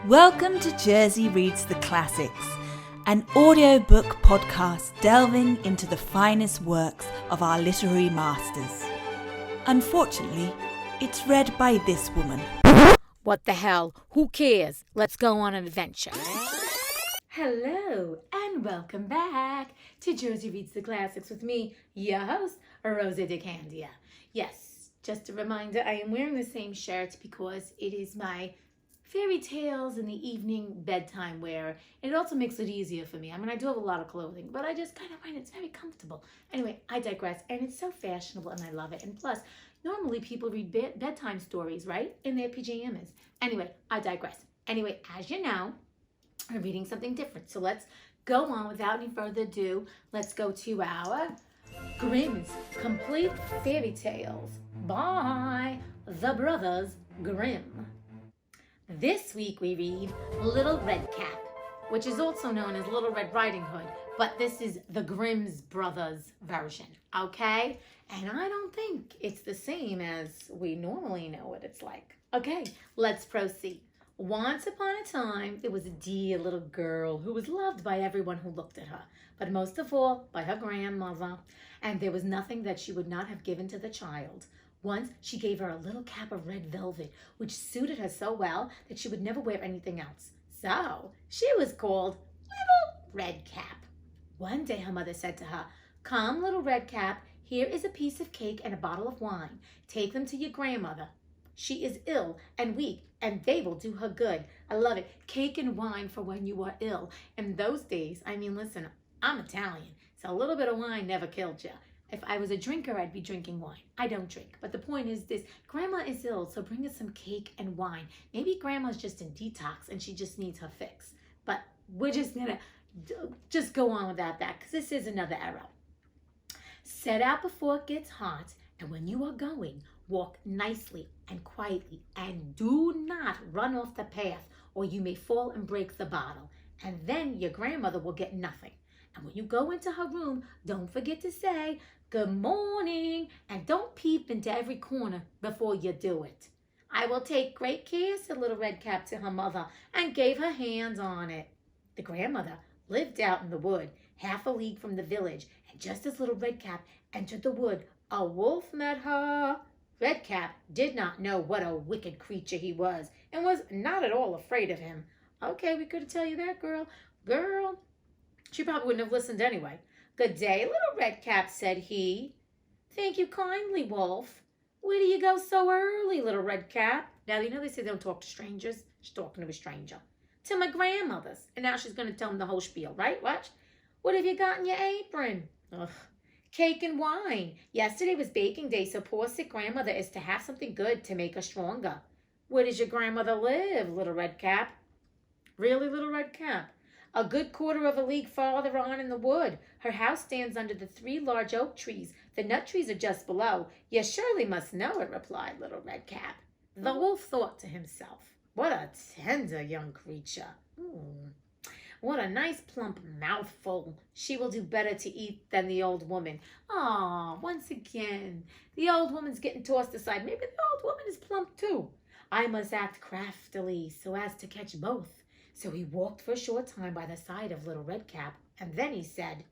Welcome to Jersey Reads the Classics, an audiobook podcast delving into the finest works of our literary masters. Unfortunately, it's read by this woman. What the hell? Who cares? Let's go on an adventure. Hello and welcome back to Jersey Reads the Classics with me, your host, Rosa DeCandia. Yes, just a reminder, I am wearing the same shirt because it is my fairy tales in the evening bedtime wear. It also makes it easier for me. I mean, I do have a lot of clothing, but I just kind of find it's very comfortable. Anyway, I digress, and it's so fashionable and I love it. And plus, normally people read bedtime stories, right? In their pajamas. Anyway, I digress. Anyway, as you know, I'm reading something different. So let's go on without any further ado. Let's go to our Grimm's Complete Fairy Tales by the Brothers Grimm. This week we read Little Red Cap, which is also known as Little Red Riding Hood, but this is the Grimm's Brothers version, okay? And I don't think it's the same as we normally know what it's like. Okay, let's proceed. Once upon a time, there was a dear little girl who was loved by everyone who looked at her, but most of all by her grandmother, and there was nothing that she would not have given to the child. Once, she gave her a little cap of red velvet, which suited her so well that she would never wear anything else. So, she was called Little Red Cap. One day, her mother said to her, "Come, Little Red Cap, here is a piece of cake and a bottle of wine. Take them to your grandmother. She is ill and weak, and they will do her good." I love it. Cake and wine for when you are ill. In those days, I mean, listen, I'm Italian, so a little bit of wine never killed you. If I was a drinker, I'd be drinking wine. I don't drink. But the point is this, Grandma is ill, so bring us some cake and wine. Maybe Grandma's just in detox and she just needs her fix. But we're just going to just go on without that because this is another era. Set out before it gets hot, and when you are going, walk nicely and quietly, and do not run off the path, or you may fall and break the bottle, and then your grandmother will get nothing. And when you go into her room, don't forget to say, "Good morning," and don't peep into every corner before you do it. "I will take great care," said Little Red Cap to her mother, and gave her hands on it. The grandmother lived out in the wood, half a league from the village, and just as Little Red Cap entered the wood, a wolf met her. Red Cap did not know what a wicked creature he was, and was not at all afraid of him. Okay, we could tell you that, girl. She probably wouldn't have listened anyway. "Good day, Little Red Cap," said he. "Thank you kindly, Wolf. Where do you go so early, Little Red Cap?" Now, you know they say they don't talk to strangers. She's talking to a stranger. "To my grandmother's." And now she's going to tell him the whole spiel, right? Watch. "What have you got in your apron?" "Ugh. Cake and wine. Yesterday was baking day, so poor sick grandmother is to have something good to make her stronger." "Where does your grandmother live, Little Red Cap?" "Really, Little Red Cap?" "A good quarter of a league farther on in the wood. Her house stands under the 3 large oak trees. The nut trees are just below. You surely must know it," replied Little Red Cap. The wolf thought to himself, "What a tender young creature. What a nice plump mouthful. She will do better to eat than the old woman." Ah, once again, the old woman's getting tossed aside. Maybe the old woman is plump too. "I must act craftily so as to catch both." So he walked for a short time by the side of Little Red Cap, and then he said,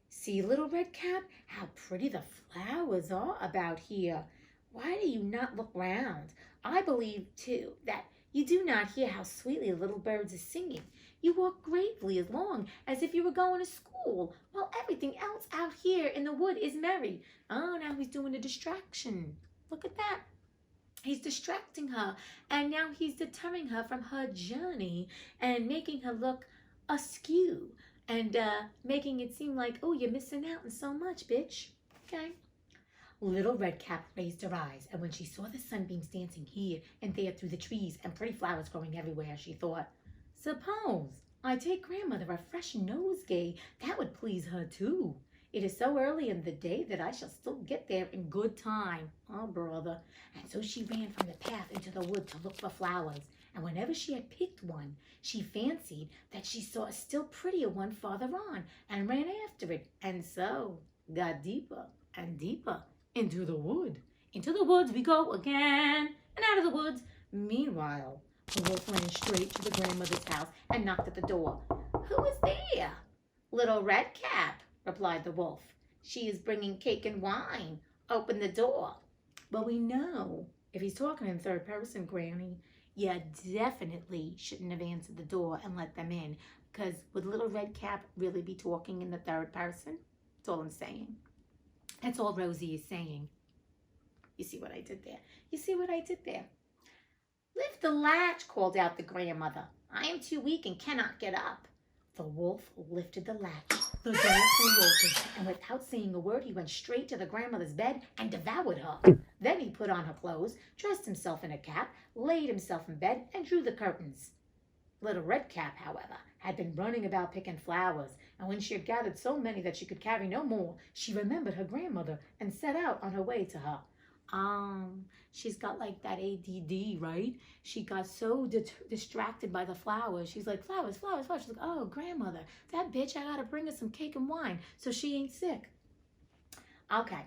"See, Little Red Cap, how pretty the flowers are about here. Why do you not look round? I believe, too, that you do not hear how sweetly the little birds are singing. You walk gravely along as if you were going to school, while everything else out here in the wood is merry." Oh, now he's doing a distraction. Look at that. He's distracting her, and now he's deterring her from her journey and making her look askew and making it seem like, "Oh, you're missing out on so much, bitch." Okay. Little Red Cap raised her eyes, and when she saw the sunbeams dancing here and there through the trees and pretty flowers growing everywhere, she thought, "Suppose I take grandmother a fresh nosegay, that would please her too. It is so early in the day that I shall still get there in good time." Oh, brother. And so she ran from the path into the wood to look for flowers. And whenever she had picked one, she fancied that she saw a still prettier one farther on and ran after it. And so got deeper and deeper into the wood. Into the woods we go again, and out of the woods. Meanwhile, The wolf ran straight to the grandmother's house and knocked at the door. "Who is there?" "Little Red Cap," replied the wolf. "She is bringing cake and wine. Open the door." Well, we know if he's talking in third person, Granny, you definitely shouldn't have answered the door and let them in, because would Little Red Cap really be talking in the third person? That's all I'm saying. That's all Rosie is saying. You see what I did there? You see what I did there? "Lift the latch," called out the grandmother. "I am too weak and cannot get up." The wolf lifted the latch. The door flew open, and without saying a word, he went straight to the grandmother's bed and devoured her. Then he put on her clothes, dressed himself in a cap, laid himself in bed, and drew the curtains. Little Red Cap, however, had been running about picking flowers, and when she had gathered so many that she could carry no more, she remembered her grandmother and set out on her way to her. She's got like that ADD, right? She got so distracted by the flowers. She's like, flowers, flowers, flowers. She's like, oh, grandmother, that bitch, I gotta bring her some cake and wine so she ain't sick. Okay.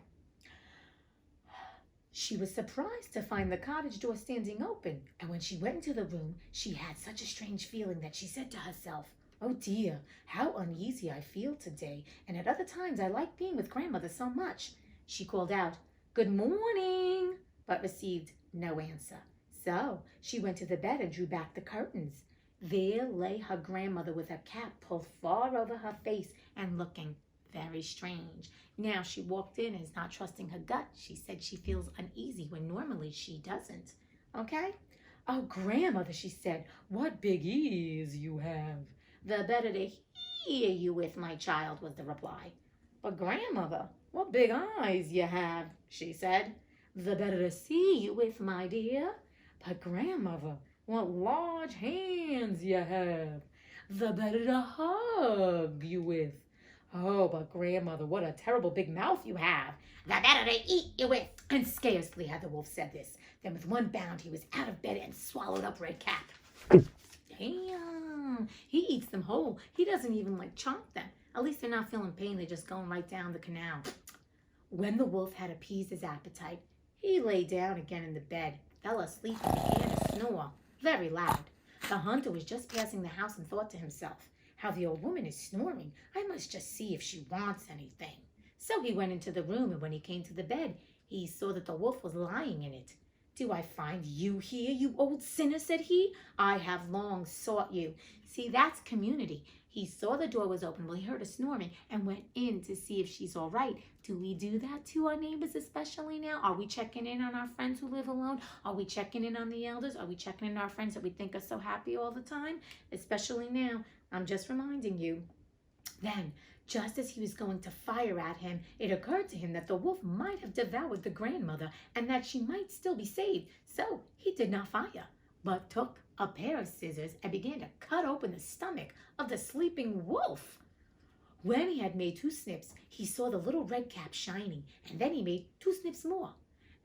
She was surprised to find the cottage door standing open, and when she went into the room, she had such a strange feeling that she said to herself, "Oh dear, how uneasy I feel today, and at other times I like being with grandmother so much." She called out, "Good morning," but received no answer. So she went to the bed and drew back the curtains. There lay her grandmother with her cap pulled far over her face and looking very strange. Now she walked in and is not trusting her gut. She said she feels uneasy when normally she doesn't. Okay? "Oh, grandmother," she said, "what big ears you have." "The better to hear you with, my child," was the reply. "But grandmother, what big eyes you have," she said. "The better to see you with, my dear." "But grandmother, what large hands you have." "The better to hug you with." "Oh, but grandmother, what a terrible big mouth you have." "The better to eat you with." And scarcely had the wolf said this, then with one bound he was out of bed and swallowed up Red Cap. Damn, he eats them whole. He doesn't even like chomp them. At least they're not feeling pain, they're just going right down the canal. When the wolf had appeased his appetite, he lay down again in the bed, fell asleep, and began to snore very loud. The hunter was just passing the house and thought to himself, "How the old woman is snoring. I must just see if she wants anything." So he went into the room, and when he came to the bed, he saw that the wolf was lying in it. "Do I find you here, you old sinner?" said he. "I have long sought you." See, that's community. He saw the door was open, well, he heard her snoring and went in to see if she's all right. Do we do that to our neighbors especially now? Are we checking in on our friends who live alone? Are we checking in on the elders? Are we checking in on our friends that we think are so happy all the time? Especially now. I'm just reminding you. Then, just as he was going to fire at him, it occurred to him that the wolf might have devoured the grandmother and that she might still be saved. So he did not fire, but took a pair of scissors and began to cut open the stomach of the sleeping wolf. When he had made 2 snips, he saw the little Red Cap shining, and then he made 2 snips more.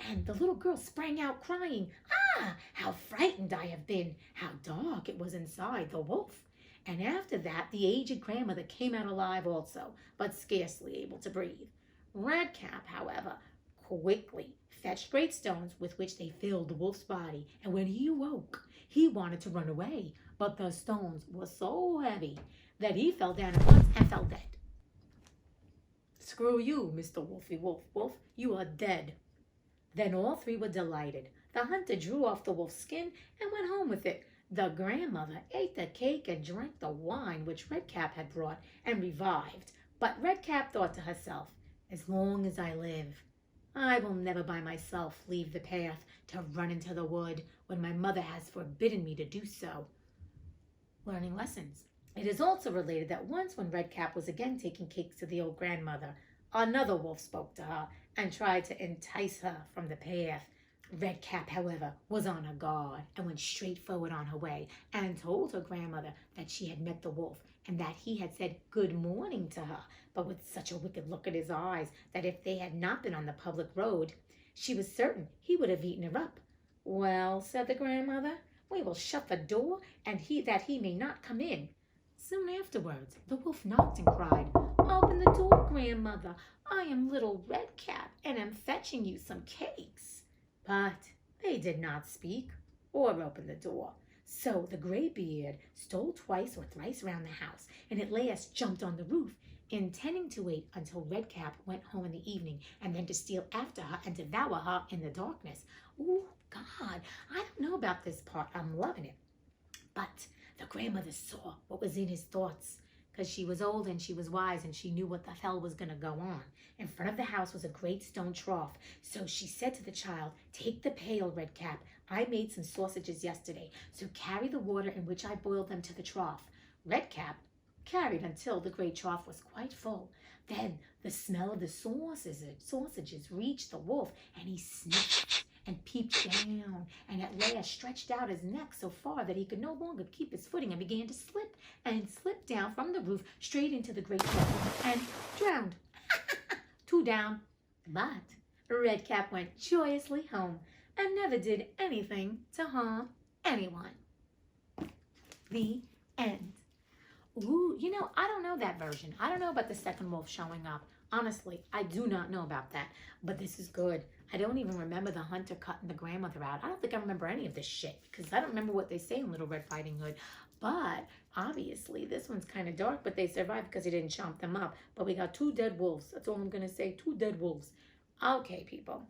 And the little girl sprang out crying, "Ah, how frightened I have been! How dark it was inside the wolf!" And after that, the aged grandmother came out alive also, but scarcely able to breathe. Red Cap, however, quickly fetched great stones with which they filled the wolf's body, and when he awoke, he wanted to run away, but the stones were so heavy that he fell down at once and fell dead. "Screw you, Mr. Wolfie Wolf, you are dead." Then all 3 were delighted. The hunter drew off the wolf's skin and went home with it. The grandmother ate the cake and drank the wine which Red Cap had brought and revived. But Red Cap thought to herself, "As long as I live, I will never by myself leave the path to run into the wood when my mother has forbidden me to do so." Learning lessons. It is also related that once when Red Cap was again taking cakes to the old grandmother, another wolf spoke to her and tried to entice her from the path. Red Cap, however, was on her guard and went straight forward on her way and told her grandmother that she had met the wolf and that he had said good morning to her, but with such a wicked look in his eyes that if they had not been on the public road, she was certain he would have eaten her up. "Well," said the grandmother, "we will shut the door and that he may not come in." Soon afterwards, the wolf knocked and cried, "Open the door, grandmother. I am little Red Cap and am fetching you some cakes." But they did not speak or open the door. So the graybeard stole twice or thrice around the house, and at last jumped on the roof, intending to wait until Redcap went home in the evening, and then to steal after her and devour her in the darkness. Oh, God, I don't know about this part. I'm loving it. But the grandmother saw what was in his thoughts, because she was old and she was wise and she knew what the hell was going to go on. In front of the house was a great stone trough. So she said to the child, "Take the pail, Redcap. I made some sausages yesterday, so carry the water in which I boiled them to the trough." Redcap carried until the great trough was quite full. Then the smell of the sausages reached the wolf, and he sniffed and peeped down, and at last stretched out his neck so far that he could no longer keep his footing, and began to slip and slip down from the roof straight into the great trough and drowned. Two down. But Redcap went joyously home and never did anything to harm anyone. The end. Ooh, I don't know that version. I don't know about the second wolf showing up. Honestly, I do not know about that. But this is good. I don't even remember the hunter cutting the grandmother out. I don't think I remember any of this shit, because I don't remember what they say in Little Red Riding Hood. But obviously, this one's kind of dark, but they survived because he didn't chomp them up. But we got 2 dead wolves. That's all I'm going to say. 2 dead wolves. Okay, people.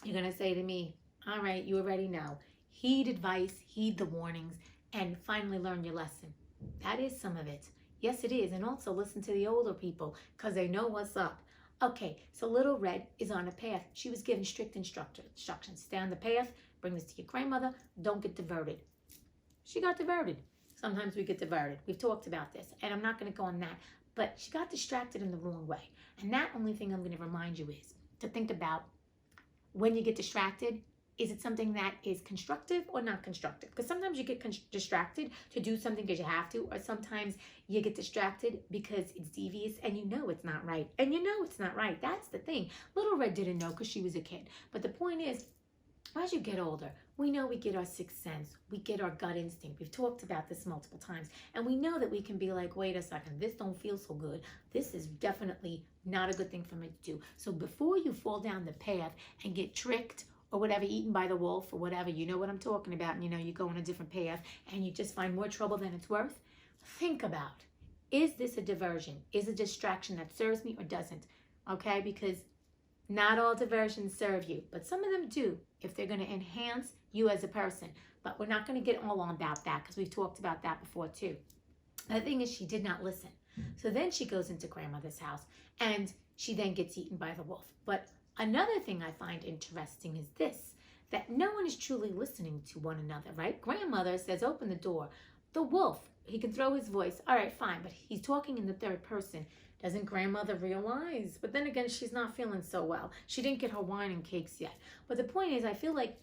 You're going to say to me, all right, you already know. Heed advice, heed the warnings, and finally learn your lesson. That is some of it. Yes, it is. And also listen to the older people, because they know what's up. Okay, so Little Red is on a path. She was given strict instructions. Stay on the path, bring this to your grandmother, don't get diverted. She got diverted. Sometimes we get diverted. We've talked about this, and I'm not going to go on that. But she got distracted in the wrong way. And that only thing I'm going to remind you is to think about when you get distracted, is it something that is constructive or not constructive? Because sometimes you get distracted to do something because you have to, or sometimes you get distracted because it's devious and you know it's not right. And you know it's not right. That's the thing. Little Red didn't know because she was a kid. But the point is, as you get older, we know we get our sixth sense. We get our gut instinct. We've talked about this multiple times. And we know that we can be like, wait a second, this don't feel so good. This is definitely not a good thing for me to do. So before you fall down the path and get tricked or whatever, eaten by the wolf or whatever, you know what I'm talking about, and you go on a different path and you just find more trouble than it's worth, think about, is this a diversion? Is a distraction that serves me or doesn't? Okay, because not all diversions serve you, but some of them do if they're going to enhance you as a person. But we're not going to get all on about that because we've talked about that before too. The thing is, she did not listen. So then she goes into grandmother's house and she then gets eaten by the wolf. But another thing I find interesting is this, that no one is truly listening to one another, right? Grandmother says, open the door. The wolf, he can throw his voice. All right, fine, but he's talking in the third person. Doesn't grandmother realize? But then again, she's not feeling so well. She didn't get her wine and cakes yet. But the point is, I feel like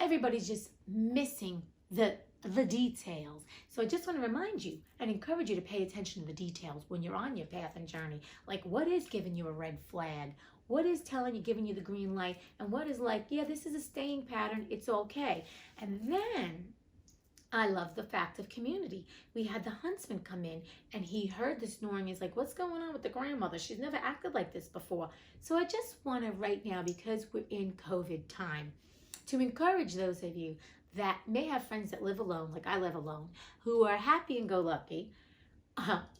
everybody's just missing the details. So I just want to remind you and encourage you to pay attention to the details when you're on your path and journey. Like, what is giving you a red flag? What is telling you, giving you the green light? And what is like, yeah, this is a staying pattern. It's okay. And then I love the fact of community. We had the huntsman come in and he heard the snoring. He's like, what's going on with the grandmother? She's never acted like this before. So I just want to right now, because we're in COVID time, to encourage those of you that may have friends that live alone, like I live alone, who are happy and go lucky,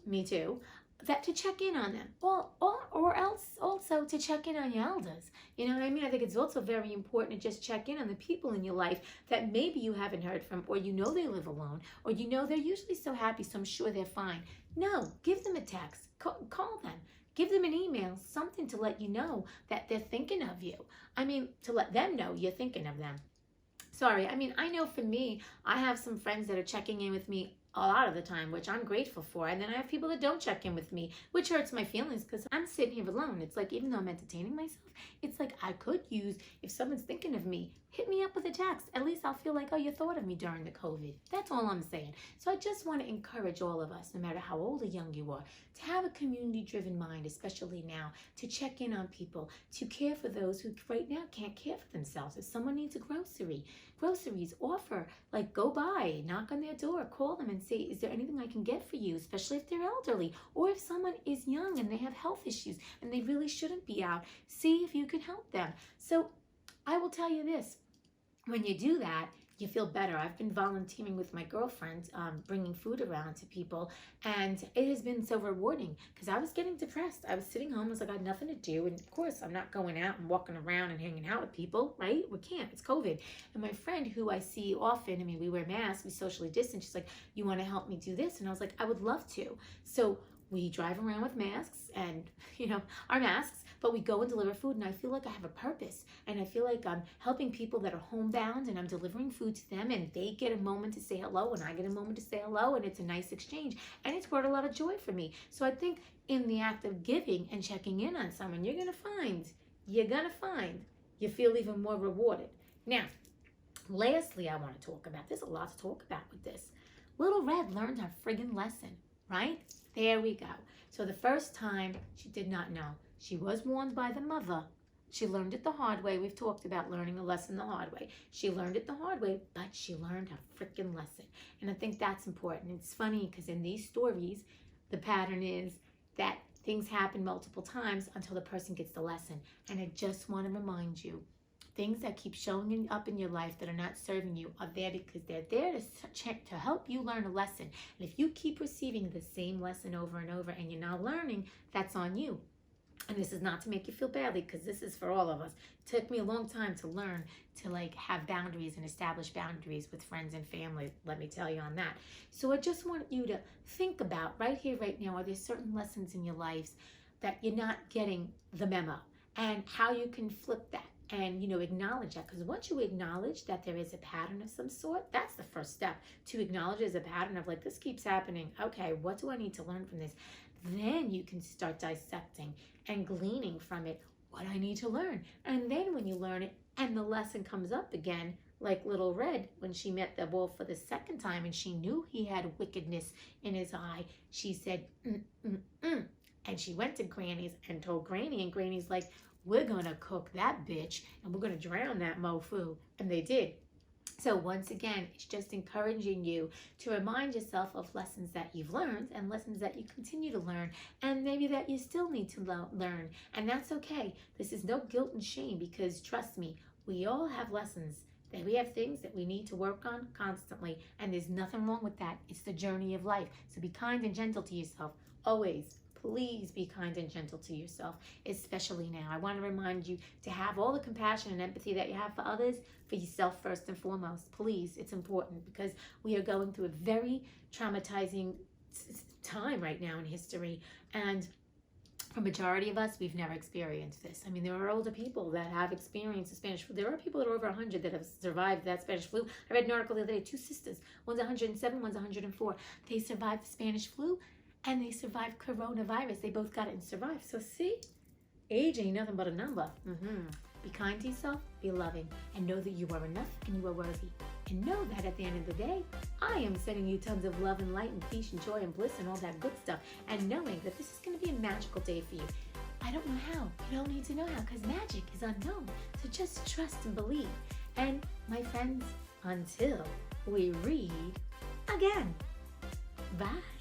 me too, that to check in on them, or else also to check in on your elders. You know what I mean? I think it's also very important to just check in on the people in your life that maybe you haven't heard from, or you know they live alone, or you know they're usually so happy, so I'm sure they're fine. No, give them a text, call them, give them an email, something to let you know that they're thinking of you. I mean, to let them know you're thinking of them. Sorry, I mean, I know for me, I have some friends that are checking in with me a lot of the time, which I'm grateful for. And then I have people that don't check in with me, which hurts my feelings because I'm sitting here alone. It's like, even though I'm entertaining myself, it's like I could use, if someone's thinking of me, hit me up with a text. At least I'll feel like, oh, you thought of me during the COVID. That's all I'm saying. So I just want to encourage all of us, no matter how old or young you are, to have a community-driven mind, especially now, to check in on people, to care for those who right now can't care for themselves. If someone needs a groceries, offer, like go by, knock on their door, call them and say, is there anything I can get for you, especially if they're elderly, or if someone is young and they have health issues and they really shouldn't be out, see if you can help them. So I will tell you this, when you do that, you feel better. I've been volunteering with my girlfriend, bringing food around to people, and it has been so rewarding because I was getting depressed. I was sitting home, I was like, I had nothing to do, and of course, I'm not going out and walking around and hanging out with people, right? We can't, it's COVID. And my friend, who I see often, I mean, we wear masks, we socially distance, she's like, you want to help me do this? And I was like, I would love to. So we drive around with masks and, our masks, but we go and deliver food, and I feel like I have a purpose, and I feel like I'm helping people that are homebound, and I'm delivering food to them, and they get a moment to say hello, and I get a moment to say hello, and it's a nice exchange, and it's brought a lot of joy for me. So I think in the act of giving and checking in on someone, you're gonna find you feel even more rewarded. Now, lastly, I want to talk about, there's a lot to talk about with this. Little Red learned her friggin' lesson, right? There we go. So the first time, she did not know. She was warned by the mother. She learned it the hard way. We've talked about learning a lesson the hard way. She learned it the hard way, but she learned her freaking lesson. And I think that's important. It's funny because in these stories, the pattern is that things happen multiple times until the person gets the lesson. And I just want to remind you, things that keep showing up in your life that are not serving you are there because they're there to help you learn a lesson. And if you keep receiving the same lesson over and over and you're not learning, that's on you. And this is not to make you feel badly, because this is for all of us. It took me a long time to learn to have boundaries and establish boundaries with friends and family. Let me tell you on that. So I just want you to think about right here, right now, are there certain lessons in your lives that you're not getting the memo, and how you can flip that and, acknowledge that. Because once you acknowledge that there is a pattern of some sort, that's the first step. To acknowledge there's a pattern of this keeps happening. Okay, what do I need to learn from this? Then you can start dissecting and gleaning from it what I need to learn. And then when you learn it and the lesson comes up again, like Little Red, when she met the wolf for the second time and she knew he had wickedness in his eye, she said, And she went to Granny's and told Granny, and Granny's like, we're going to cook that bitch and we're going to drown that mofo. And they did. So once again, it's just encouraging you to remind yourself of lessons that you've learned and lessons that you continue to learn, and maybe that you still need to learn. And that's okay. This is no guilt and shame, because trust me, we all have lessons, that we have things that we need to work on constantly, and there's nothing wrong with that. It's the journey of life. So be kind and gentle to yourself. Always. Please be kind and gentle to yourself, especially now. I want to remind you to have all the compassion and empathy that you have for others, for yourself first and foremost. Please, it's important, because we are going through a very traumatizing time right now in history, and for majority of us, we've never experienced this. I mean, there are older people that have experienced the Spanish flu. There are people that are over 100 that have survived that Spanish flu. I read an article the other day, 2 sisters. One's 107, one's 104. They survived the Spanish flu, and they survived coronavirus. They both got it and survived. So see, age ain't nothing but a number. Be kind to yourself, be loving, and know that you are enough and you are worthy. And know that at the end of the day, I am sending you tons of love and light and peace and joy and bliss and all that good stuff. And knowing that this is going to be a magical day for you. I don't know how. You don't need to know how, because magic is unknown. So just trust and believe. And my friends, until we read again. Bye.